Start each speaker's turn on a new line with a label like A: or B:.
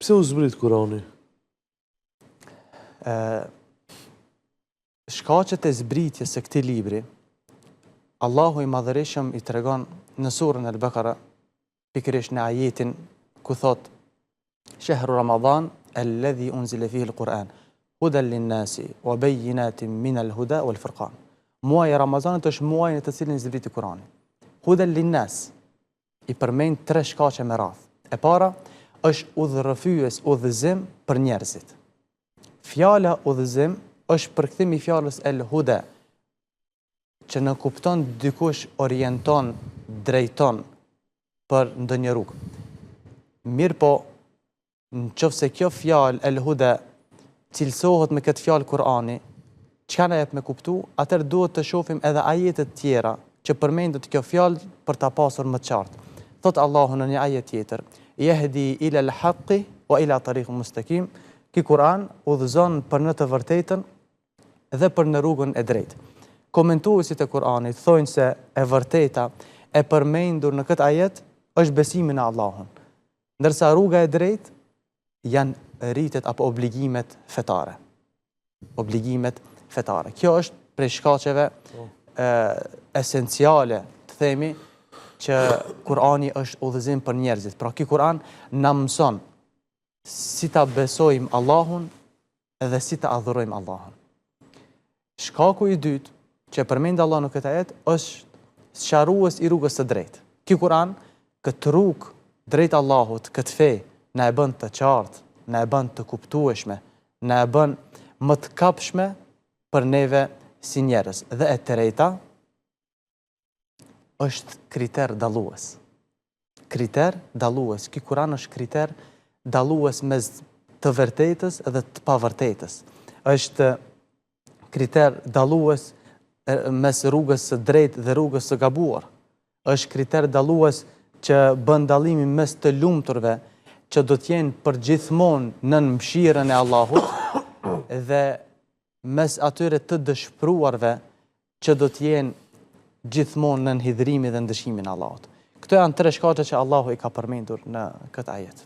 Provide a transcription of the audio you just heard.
A: Pse u zbrit Kurani?
B: Shkaqet e zbritjes së këtij libri, Allahu i Madhërisëm i tregon në surën Al-Baqara, pikërisht në ajetin ku thot: Shahru Ramadan alladhi unzila fihi al-Quran hudan lin-nasi wa bayyinatin min al-huda wal-furqan. Muaji i Ramazanit është muaji në të cilin zbriti Kurani. Hudan lin-nas i përmend 3 shkaqe me radhë. E para është udhërrëfyes, udhëzim për njerëzit. Fjala udhëzim është përkthim i fjalës el-huda, që në kupton dikush orienton, drejton për ndonjë rrugë. Mirë po, nëse kjo fjalë el-huda cilësohet me këtë fjalë Kurani, çka na jep me kuptu, atëherë duhet të shohim edhe ajetet tjera që përmendet kjo fjalë për ta pasur më të qartë. Thot Allahu në një ajet tjetër: Yahdi ila al-haqqi wa ila tariqin mustaqim. Ky Kur'an udhëzon për në të vërtetën dhe për në rrugën e drejtë. Komentuesit e Kur'anit thonë se e vërteta e përmendur në këtë ajet është besimi në Allahun, ndërsa rruga e drejtë janë rritet apo obligimet fetare. Obligimet fetare. Kjo është prej shkaqeve esenciale, të themi, që Kur'ani është udhëzim për njerëzit. Pra ky Kur'an na mëson si ta besojmë Allahun dhe si ta adhurojmë Allahun. Shkaku i dytë që përmend Allah në këtë ajet është sqarues i rrugës së drejtë. Ky Kur'an, këtë rrugë drejt Allahut, këtë fe, na e bën të qartë, na e bën të kuptueshme, na e bën më të kapshme për neve si njerëz. Dhe e treta është kriter dallues. Kriter dallues. Ky Kur'an është kriter dallues mes të vërtetës dhe të pavërtetës. Është kriter dallues mes rrugës së drejtë dhe rrugës së gabuar. Është kriter dallues që bën dallimin mes të lumturve, që do të jenë përgjithmonë nën mëshirën e Allahut, dhe mes atyre të dëshpëruarve që do të jenë gjithmonë nën hidhrimin dhe ndëshkimin e Allahut. Këto janë 3 shkaqe që Allahu i ka përmendur në këtë ajet.